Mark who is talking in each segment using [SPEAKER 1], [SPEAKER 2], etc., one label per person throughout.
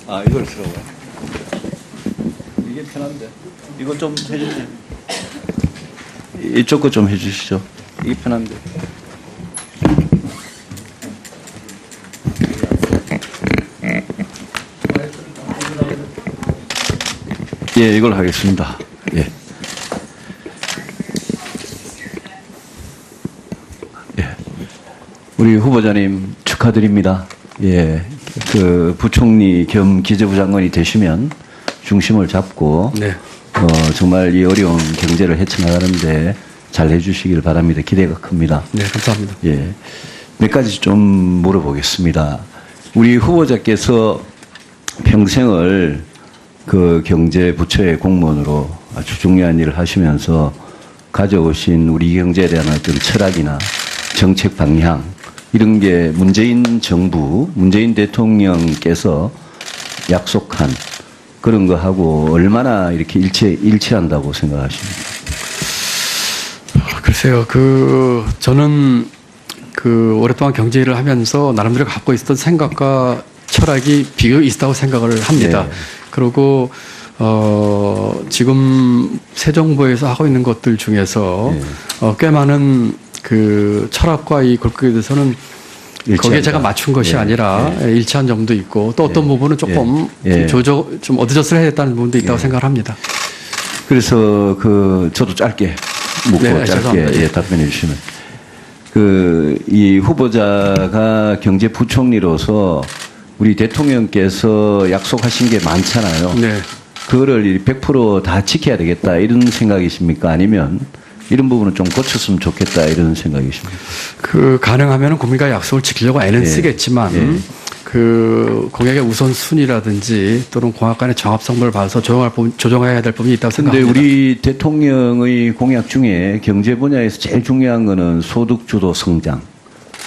[SPEAKER 1] 아, 이걸 들어봐요. 이게 편한데. 이거 좀 해주세요. 이쪽 거 좀 해주시죠. 이게 편한데. 예, 이걸 하겠습니다. 예. 예. 우리 후보자님 축하드립니다. 예. 그 부총리 겸 기재부 장관이 되시면 중심을 잡고
[SPEAKER 2] 네.
[SPEAKER 1] 정말 이 어려운 경제를 헤쳐나가는데 잘 해주시길 바랍니다. 기대가 큽니다.
[SPEAKER 2] 네, 감사합니다.
[SPEAKER 1] 예. 몇 가지 좀 물어보겠습니다. 우리 후보자께서 평생을 그 경제부처의 공무원으로 아주 중요한 일을 하시면서 가져오신 우리 경제에 대한 어떤 철학이나 정책 방향, 이런 게 문재인 정부, 문재인 대통령께서 약속한 그런 거하고 얼마나 이렇게 일치한다고 생각하십니까?
[SPEAKER 2] 글쎄요, 저는 오랫동안 경제 일을 하면서 나름대로 갖고 있었던 생각과 철학이 비교 있다고 생각을 합니다.
[SPEAKER 1] 네.
[SPEAKER 2] 그리고, 지금 새 정부에서 하고 있는 것들 중에서
[SPEAKER 1] 네.
[SPEAKER 2] 꽤 많은 그 철학과 이 골격에 대해서는 거기에 제가 맞춘 것이
[SPEAKER 1] 네.
[SPEAKER 2] 아니라
[SPEAKER 1] 네.
[SPEAKER 2] 일치한 점도 있고 또 어떤 부분은 조금 좀 어드저스를 해야겠다는 부분도 있다고 생각을 합니다.
[SPEAKER 1] 그래서 저도 짧게 묻고
[SPEAKER 2] 네,
[SPEAKER 1] 짧게 답변해 주시면 이 후보자가 경제부총리로서 우리 대통령께서 약속하신 게 많잖아요.
[SPEAKER 2] 네.
[SPEAKER 1] 그거를 100% 다 지켜야 되겠다 이런 생각이십니까? 아니면 이런 부분은 좀 고쳤으면 좋겠다 이런 생각이십니까?
[SPEAKER 2] 가능하면 국민과 약속을 지키려고 애는 쓰겠지만 그 공약의 우선순위라든지 또는 공약 간의 정합성분을 봐서 조정해야 될 부분이 있다고 생각합니다.
[SPEAKER 1] 그런데 우리 대통령의 공약 중에 경제 분야에서 제일 중요한 거는 소득주도 성장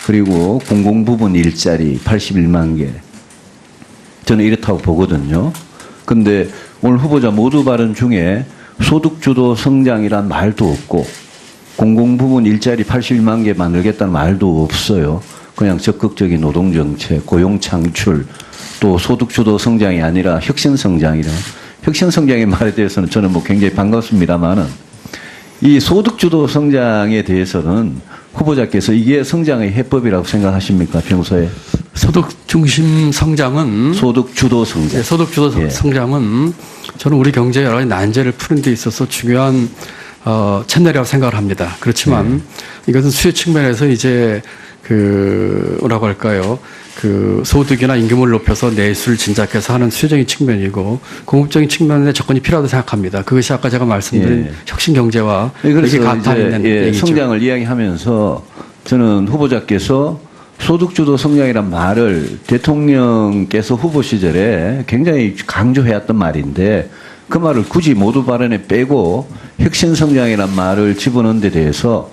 [SPEAKER 1] 그리고 공공부문 일자리 81만 개. 저는 이렇다고 보거든요. 근데 오늘 후보자 모두 발언 중에 소득주도 성장이란 말도 없고 공공부문 일자리 81만 개 만들겠다는 말도 없어요. 그냥 적극적인 노동정책, 고용창출, 또 소득주도 성장이 아니라 혁신성장이라. 혁신성장의 말에 대해서는 저는 굉장히 반갑습니다만은 이 소득주도 성장에 대해서는 후보자께서 이게 성장의 해법이라고 생각하십니까, 평소에?
[SPEAKER 2] 소득중심 성장은
[SPEAKER 1] 소득주도 성장.
[SPEAKER 2] 네, 소득주도 성장은 저는 우리 경제의 여러 가지 난제를 푸는 데 있어서 중요한 채널이라고 생각을 합니다. 그렇지만 이것은 수요 측면에서 이제 뭐라고 할까요? 소득이나 임금을 높여서 내수를 진작해서 하는 수요적인 측면이고 공급적인 측면에 접근이 필요하다고 생각합니다. 그것이 아까 제가 말씀드린 혁신 경제와 이게 가타 있는 얘기죠.
[SPEAKER 1] 성장을 이야기하면서 저는 후보자께서 소득주도 성장이란 말을 대통령께서 후보 시절에 굉장히 강조해왔던 말인데 그 말을 굳이 모두 발언에 빼고 혁신성장이란 말을 집어넣은 데 대해서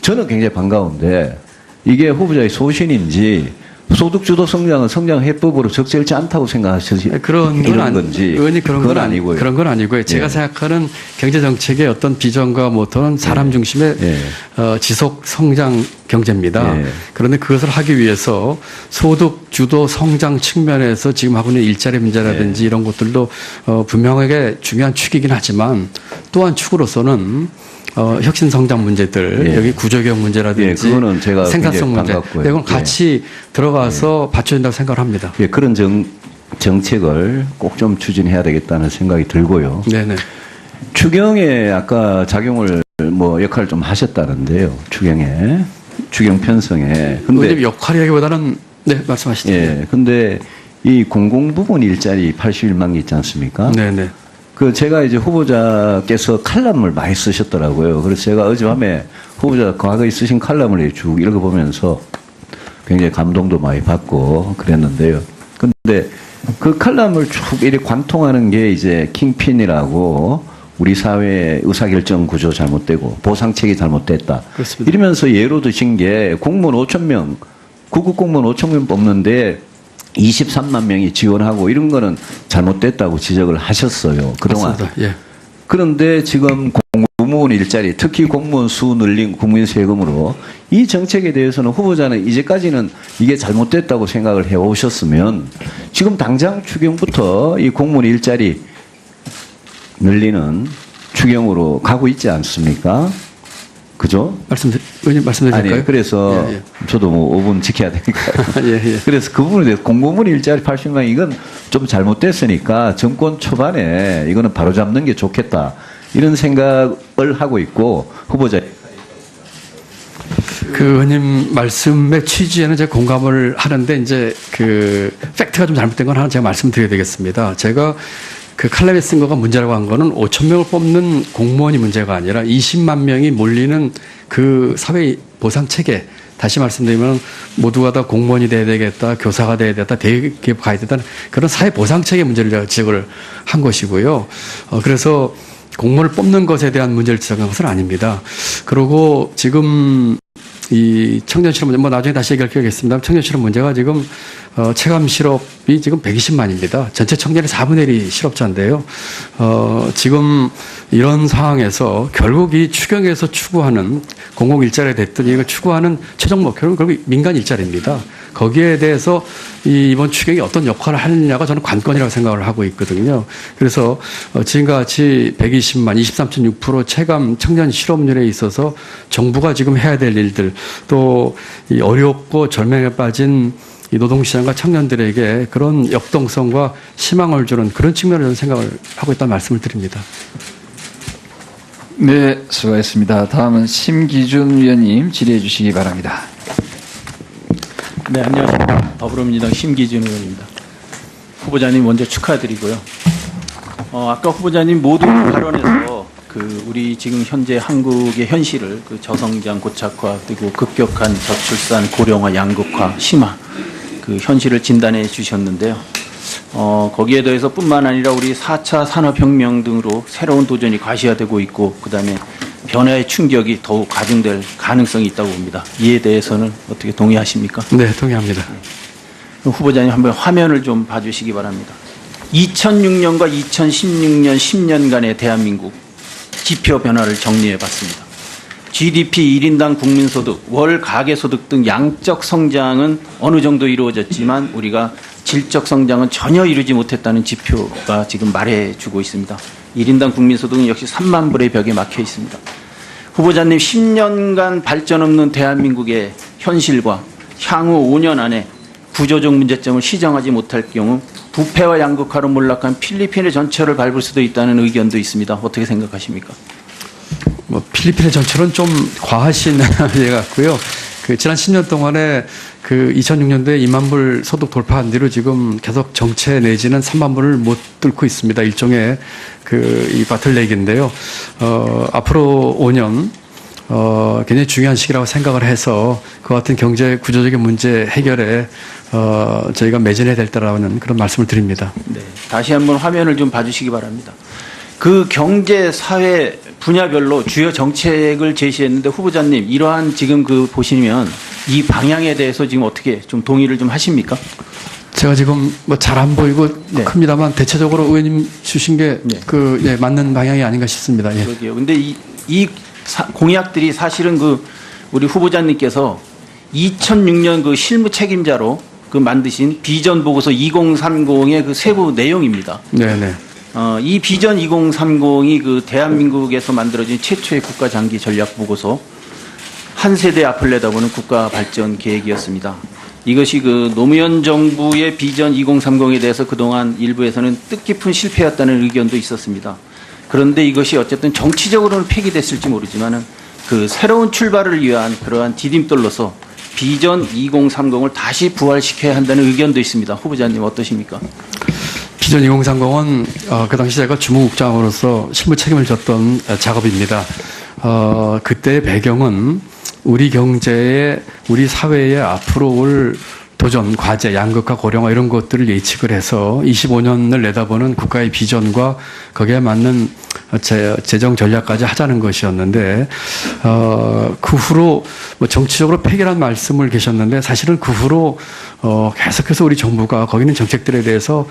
[SPEAKER 1] 저는 굉장히 반가운데 이게 후보자의 소신인지 소득주도 성장은 성장 해법으로 적절치 않다고 생각하시는 건지
[SPEAKER 2] 그건 아니고요. 그런 건 아니고요. 제가 생각하는 경제 정책의 어떤 비전과 모토는 사람 중심의 지속 성장 경제입니다. 그런데 그것을 하기 위해서 소득주도 성장 측면에서 지금 하고 있는 일자리 문제라든지 이런 것들도 분명하게 중요한 축이긴 하지만 또한 축으로서는 혁신 성장 문제들 여기 구조개혁 문제라든지
[SPEAKER 1] 그거는 제가
[SPEAKER 2] 생산성 문제 이건 같이 들어가서 받쳐야 된다고 생각을 합니다.
[SPEAKER 1] 그런 정책을 꼭 좀 추진해야 되겠다는 생각이 들고요.
[SPEAKER 2] 네네.
[SPEAKER 1] 추경에 아까 작용을 역할을 좀 하셨다는데요. 추경 편성에.
[SPEAKER 2] 근데 역할이라기보다는 네 말씀하시죠.
[SPEAKER 1] 근데 이 공공부문 일자리 81만 개 있지 않습니까?
[SPEAKER 2] 네네.
[SPEAKER 1] 제가 이제 후보자께서 칼럼을 많이 쓰셨더라고요. 그래서 제가 어젯밤에 후보자 과거에 쓰신 칼럼을 쭉 읽어보면서 굉장히 감동도 많이 받고 그랬는데요. 근데 그 칼럼을 쭉 이렇게 관통하는 게 이제 킹핀이라고 우리 사회의 의사결정 구조 잘못되고 보상책이 잘못됐다.
[SPEAKER 2] 그렇습니다.
[SPEAKER 1] 이러면서 예로 드신 게 공무원 5,000명, 구급 공무원 5,000명 뽑는데 23만 명이 지원하고 이런 거는 잘못됐다고 지적을 하셨어요. 그동안.
[SPEAKER 2] 맞습니다.
[SPEAKER 1] 그런데 지금 공무원 일자리, 특히 공무원 수 늘린 국민 세금으로 이 정책에 대해서는 후보자는 이제까지는 이게 잘못됐다고 생각을 해오셨으면 지금 당장 추경부터 이 공무원 일자리 늘리는 추경으로 가고 있지 않습니까? 그죠?
[SPEAKER 2] 의원님 말씀드릴까요?
[SPEAKER 1] 아니, 그래서 저도 뭐 5분 지켜야 되니까요.
[SPEAKER 2] 예.
[SPEAKER 1] 그래서 그 부분에 대해서 공무원 일자리 80만 이건 좀 잘못됐으니까 정권 초반에 이거는 바로잡는 게 좋겠다. 이런 생각을 하고 있고 후보자
[SPEAKER 2] 그 의원님 말씀의 취지에는 제가 공감을 하는데 이제 그 팩트가 좀 잘못된 건 하나 제가 말씀드려야 되겠습니다. 제가 그 칼럼에 쓴 거가 문제라고 한 거는 5천 명을 뽑는 공무원이 문제가 아니라 20만 명이 몰리는 그 사회 보상 체계. 다시 말씀드리면 모두가 다 공무원이 돼야 되겠다, 교사가 돼야 되겠다, 대기업 가야 되겠다 그런 사회 보상 체계 문제를 제가 지적을 한 것이고요. 그래서 공무원을 뽑는 것에 대한 문제를 지적한 것은 아닙니다. 그리고 지금 이 청년 실업 문제, 뭐 나중에 다시 얘기할 기회가 있습니다. 청년 실업 문제가 지금 체감 실업이 지금 120만입니다. 전체 청년의 4분의 1이 실업자인데요. 지금 이런 상황에서 결국 이 추경에서 추구하는 공공 일자리가 됐든 이걸 추구하는 최종 목표는 결국 민간 일자리입니다. 거기에 대해서 이번 추경이 어떤 역할을 하느냐가 저는 관건이라고 생각을 하고 있거든요. 그래서 지금과 같이 120만, 23.6% 체감 청년 실업률에 있어서 정부가 지금 해야 될 일들 또 이 어렵고 절망에 빠진 이 노동시장과 청년들에게 그런 역동성과 희망을 주는 그런 측면을 저는 생각을 하고 있다는 말씀을 드립니다.
[SPEAKER 3] 네, 수고하셨습니다. 다음은 심기준 위원님 질의해 주시기 바랍니다.
[SPEAKER 4] 네, 안녕하십니까. 더불어민주당 심기준 의원입니다. 후보자님 먼저 축하드리고요. 아까 후보자님 모두 발언에서 우리 지금 현재 한국의 현실을 저성장 고착화 그리고 급격한 저출산 고령화 양극화 심화 그 현실을 진단해 주셨는데요. 거기에 대해서 뿐만 아니라 우리 4차 산업혁명 등으로 새로운 도전이 과시화되고 있고 그다음에 변화의 충격이 더욱 가중될 가능성이 있다고 봅니다. 이에 대해서는 어떻게 동의하십니까?
[SPEAKER 2] 네, 동의합니다.
[SPEAKER 4] 후보자님 한번 화면을 좀 봐주시기 바랍니다. 2006년과 2016년 10년간의 대한민국 지표 변화를 정리해 봤습니다. GDP 1인당 국민소득, 월 가계소득 등 양적 성장은 어느 정도 이루어졌지만 우리가 질적 성장은 전혀 이루지 못했다는 지표가 지금 말해주고 있습니다. 1인당 국민소득은 역시 3만 불의 벽에 막혀 있습니다. 후보자님 10년간 발전 없는 대한민국의 현실과 향후 5년 안에 구조적 문제점을 시정하지 못할 경우 부패와 양극화로 몰락한 필리핀의 전철을 밟을 수도 있다는 의견도 있습니다. 어떻게 생각하십니까?
[SPEAKER 2] 뭐 필리핀의 전철은 좀 과하신 예 같고요. 그 지난 10년 동안에 그 2006년도에 2만 불 소득 돌파한 뒤로 지금 계속 정체 내지는 3만 불을 못 뚫고 있습니다. 일종의 이 바틀렉인데요. 앞으로 5년 굉장히 중요한 시기라고 생각을 해서 그 같은 경제 구조적인 문제 해결에 저희가 매진해야 될 때라는 그런 말씀을 드립니다.
[SPEAKER 4] 네, 다시 한번 화면을 좀 봐주시기 바랍니다. 그 경제 사회 분야별로 주요 정책을 제시했는데 후보자님 이러한 지금 보시면 이 방향에 대해서 지금 어떻게 좀 동의를 좀 하십니까?
[SPEAKER 2] 제가 지금 뭐 잘 안 보이고
[SPEAKER 4] 네.
[SPEAKER 2] 큽니다만 대체적으로 의원님 주신 게
[SPEAKER 4] 네.
[SPEAKER 2] 맞는 방향이 아닌가 싶습니다. 예.
[SPEAKER 4] 그러게요. 근데 이 공약들이 사실은 우리 후보자님께서 2006년 실무 책임자로 만드신 비전 보고서 2030의 세부 내용입니다.
[SPEAKER 2] 네네.
[SPEAKER 4] 이 비전 2030이 대한민국에서 만들어진 최초의 국가 장기 전략 보고서 한 세대 앞을 내다보는 국가 발전 계획이었습니다. 이것이 노무현 정부의 비전 2030에 대해서 그동안 일부에서는 뜻깊은 실패였다는 의견도 있었습니다. 그런데 이것이 어쨌든 정치적으로는 폐기됐을지 모르지만은 새로운 출발을 위한 그러한 디딤돌로서 비전 2030을 다시 부활시켜야 한다는 의견도 있습니다. 후보자님 어떠십니까?
[SPEAKER 2] 비전 2030은 그 당시 제가 주무국장으로서 실무 책임을 졌던 작업입니다. 그때의 배경은 우리 경제에 우리 사회에 앞으로 올 도전, 과제, 양극화, 고령화 이런 것들을 예측을 해서 25년을 내다보는 국가의 비전과 거기에 맞는 재정 전략까지 하자는 것이었는데 그 후로 뭐 정치적으로 폐기란 말씀을 계셨는데 사실은 그 후로 계속해서 우리 정부가 거기 있는 정책들에 대해서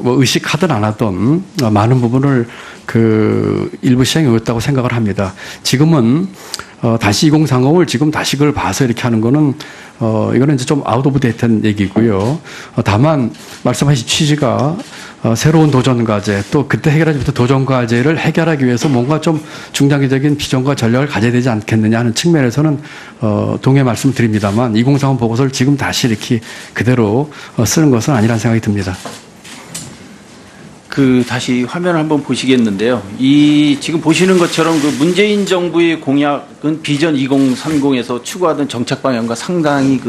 [SPEAKER 2] 뭐 의식하든 안 하든 많은 부분을 일부 시행해 왔다고 생각을 합니다. 지금은 다시 2030을 지금 다시 그걸 봐서 이렇게 하는 거는 이거는 이제 좀 아웃 오브 데이트한 얘기고요. 다만 말씀하신 취지가 새로운 도전 과제 또 그때 해결하지 못한 도전 과제를 해결하기 위해서 뭔가 좀 중장기적인 비전과 전략을 가져야 되지 않겠느냐 하는 측면에서는 동의 말씀드립니다만 2030 보고서를 지금 다시 이렇게 그대로 쓰는 것은 아니라는 생각이 듭니다.
[SPEAKER 4] 다시 화면을 한번 보시겠는데요. 지금 보시는 것처럼 문재인 정부의 공약은 비전 2030에서 추구하던 정책 방향과 상당히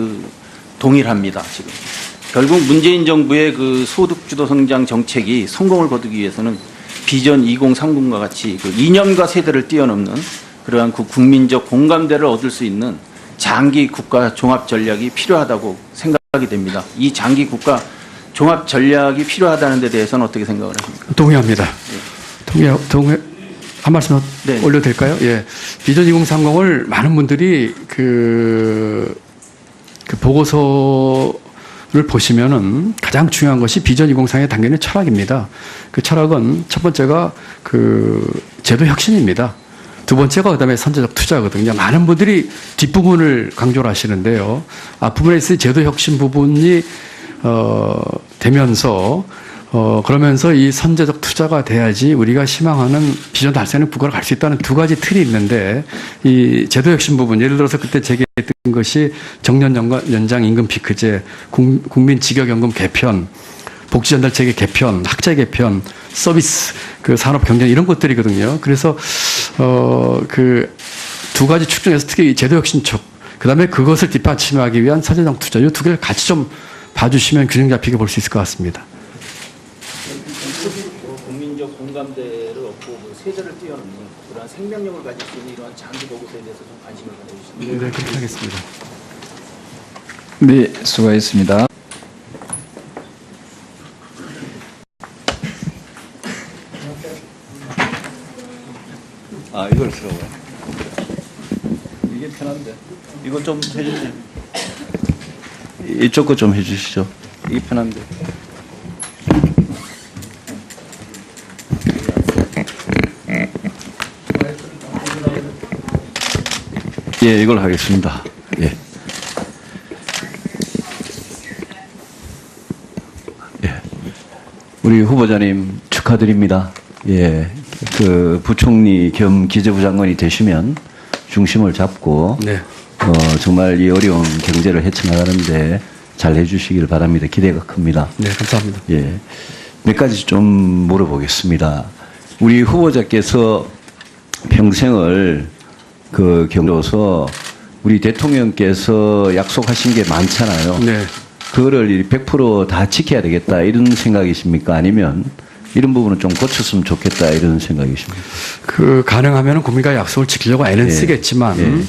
[SPEAKER 4] 동일합니다. 지금 결국 문재인 정부의 소득주도 성장 정책이 성공을 거두기 위해서는 비전 2030과 같이 이념과 세대를 뛰어넘는 그러한 국민적 공감대를 얻을 수 있는 장기 국가 종합 전략이 필요하다고 생각이 됩니다. 이 장기 국가 종합 전략이 필요하다는 데 대해서는 어떻게 생각을 하십니까?
[SPEAKER 2] 동의합니다. 동의. 한 말씀
[SPEAKER 4] 네.
[SPEAKER 2] 올려도 될까요? 예. 비전 2030을 많은 분들이 보고서를 보시면은 가장 중요한 것이 비전 2030에 담겨 있는 철학입니다. 그 철학은 첫 번째가 제도 혁신입니다. 두 번째가 그다음에 선제적 투자거든요. 많은 분들이 뒷부분을 강조를 하시는데요. 앞부분에 있을 제도 혁신 부분이 되면서 그러면서 이 선제적 투자가 돼야지 우리가 희망하는 비전 달성의 국가로 갈 수 있다는 두 가지 틀이 있는데 이 제도 혁신 부분 예를 들어서 그때 제기했던 것이 정년 연장 임금 피크제, 국민 직역연금 개편, 복지전달 체계 개편, 학제 개편, 서비스 산업 경쟁 이런 것들이거든요. 그래서 두 가지 축 중에서 특히 제도 혁신 쪽, 그다음에 그것을 뒷받침하기 위한 선제적 투자 이 두 개를 같이 좀 봐주시면 균형 잡히게 볼 수 있을 것 같습니다.
[SPEAKER 4] 국민적 공감대를 얻고 세대를 뛰어넘는 그러한 생명력을 가질 수 있는 이러한 장기 보고서에 대해서 좀 관심을 가져주시면
[SPEAKER 2] 네, 그렇게 하겠습니다.
[SPEAKER 3] 네, 수고하셨습니다.
[SPEAKER 1] 이걸 쓰라고요. 이게 편한데. 이거 좀 해주세요. 이쪽 거 좀 해주시죠. 이게 편한데. 예, 이걸 하겠습니다. 예. 예. 우리 후보자님 축하드립니다. 예. 부총리 겸 기재부 장관이 되시면 중심을 잡고
[SPEAKER 2] 네.
[SPEAKER 1] 정말 이 어려운 경제를 헤쳐나가는데 잘 해주시길 바랍니다. 기대가 큽니다.
[SPEAKER 2] 네, 감사합니다.
[SPEAKER 1] 예. 몇 가지 좀 물어보겠습니다. 우리 후보자께서 평생을 경로서 우리 대통령께서 약속하신 게 많잖아요.
[SPEAKER 2] 네.
[SPEAKER 1] 그거를 100% 다 지켜야 되겠다 이런 생각이십니까? 아니면 이런 부분은 좀 고쳤으면 좋겠다 이런 생각이십니까?
[SPEAKER 2] 가능하면 국민과 약속을 지키려고 애는 쓰겠지만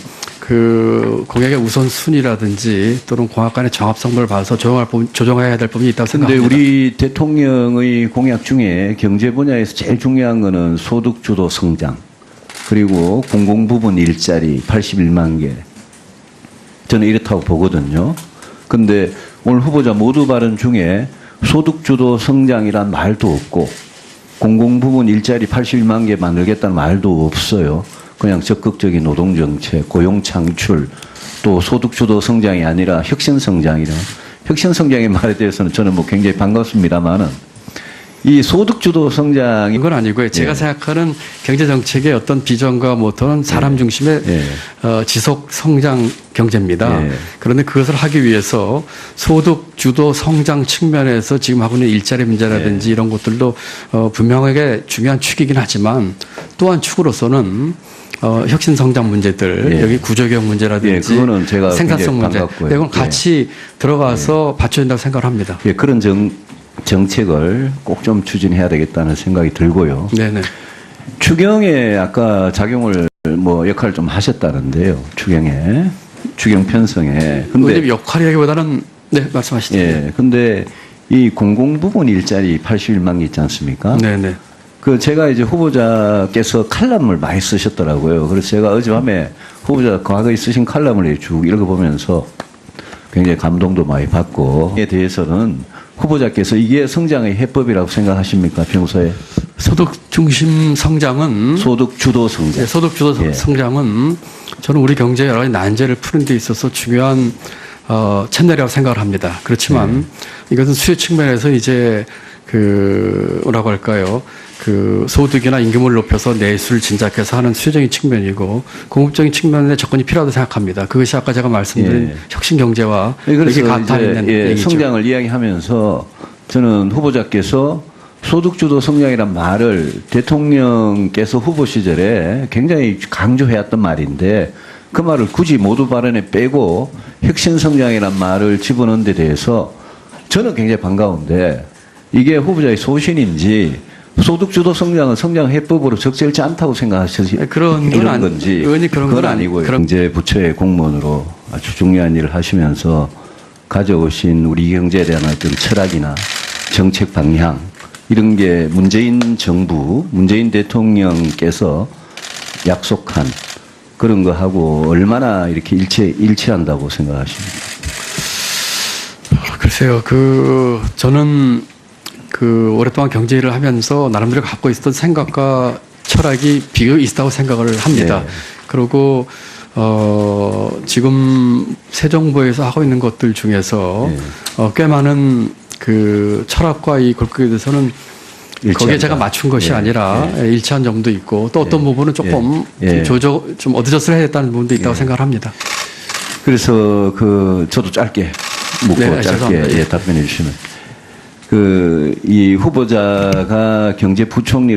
[SPEAKER 2] 공약의 우선순위라든지 또는 공약 간의 정합성을 봐서 조정해야 될 부분이 있다고 생각합니다.
[SPEAKER 1] 그런데 우리 대통령의 공약 중에 경제 분야에서 제일 중요한 거는 소득 주도 성장 그리고 공공부문 일자리 81만 개. 저는 이렇다고 보거든요. 근데 오늘 후보자 모두 발언 중에 소득 주도 성장이란 말도 없고 공공부문 일자리 81만 개 만들겠다는 말도 없어요. 그냥 적극적인 노동정책, 고용창출, 또 소득주도 성장이 아니라 혁신성장이라. 혁신성장의 말에 대해서는 저는 굉장히 반갑습니다만은 이 소득주도 성장이
[SPEAKER 2] 그건 아니고요. 제가 생각하는 경제정책의 어떤 비전과 모토는 사람 중심의 지속 성장 경제입니다. 그런데 그것을 하기 위해서 소득 주도 성장 측면에서 지금 하고 있는 일자리 문제라든지 이런 것들도 분명하게 중요한 축이긴 하지만 또한 축으로서는 혁신 성장 문제들 여기 구조개혁 문제라든지
[SPEAKER 1] 그거는 제가
[SPEAKER 2] 생산성 문제 이건 같이 들어가서 받쳐야 된다고 생각을 합니다.
[SPEAKER 1] 그런 정책을 꼭 좀 추진해야 되겠다는 생각이 들고요.
[SPEAKER 2] 네네.
[SPEAKER 1] 추경에 아까 작용을 역할을 좀 하셨다는데요. 추경 편성에.
[SPEAKER 2] 근데 역할이라기보다는 네 말씀하시죠.
[SPEAKER 1] 예. 근데 이 공공부문 일자리 81만 개 있지 않습니까?
[SPEAKER 2] 네네.
[SPEAKER 1] 제가 이제 후보자께서 칼럼을 많이 쓰셨더라고요. 그래서 제가 어젯밤에 후보자 과거에 쓰신 칼럼을 쭉 읽어보면서 굉장히 감동도 많이 받고, 이에 대해서는 후보자께서 이게 성장의 해법이라고 생각하십니까, 평소에?
[SPEAKER 2] 소득 중심 성장은
[SPEAKER 1] 소득 주도 성장.
[SPEAKER 2] 네, 소득 주도
[SPEAKER 1] 예.
[SPEAKER 2] 성장은 저는 우리 경제의 여러 가지 난제를 푸는 데 있어서 중요한 채널이라고 생각을 합니다. 그렇지만 이것은 수요 측면에서 이제 뭐라고 할까요? 소득이나 임금을 높여서 내수를 진작해서 하는 수요적인 측면이고 공급적인 측면에 접근이 필요하다고 생각합니다. 그것이 아까 제가 말씀드린 혁신 경제와 이게 가타 있는 얘기죠.
[SPEAKER 1] 성장을 이야기하면서 저는 후보자께서 소득주도 성장이란 말을 대통령께서 후보 시절에 굉장히 강조해왔던 말인데 그 말을 굳이 모두 발언에 빼고 혁신성장이란 말을 집어넣은 데 대해서 저는 굉장히 반가운데 이게 후보자의 소신인지 소득주도 성장은 성장 해법으로 적절치 않다고 생각하시는
[SPEAKER 2] 그런
[SPEAKER 1] 건지
[SPEAKER 2] 의원이 그런
[SPEAKER 1] 그건
[SPEAKER 2] 건
[SPEAKER 1] 아니고요.
[SPEAKER 2] 그런
[SPEAKER 1] 경제부처의 공무원으로 아주 중요한 일을 하시면서 가져오신 우리 경제에 대한 어떤 철학이나 정책 방향 이런 게 문재인 정부, 문재인 대통령께서 약속한 그런 거하고 얼마나 이렇게 일치한다고 생각하십니까?
[SPEAKER 2] 글쎄요, 저는 오랫동안 경제 일을 하면서 나름대로 갖고 있었던 생각과 철학이 비슷하다고 생각을 합니다.
[SPEAKER 1] 네.
[SPEAKER 2] 그리고, 지금 새 정부에서 하고 있는 것들 중에서, 꽤 많은 철학과 이 골격에 대해서는 거기에 제가 맞춘 것이 아니라 일치한 점도 있고 또 어떤 부분은 조금 좀 어드저스를 해야 됐다는 부분도 있다고 생각을 합니다.
[SPEAKER 1] 그래서 저도 짧게 묻고 짧게
[SPEAKER 2] 죄송합니다.
[SPEAKER 1] 답변해 주시면 이 후보자가 경제부총리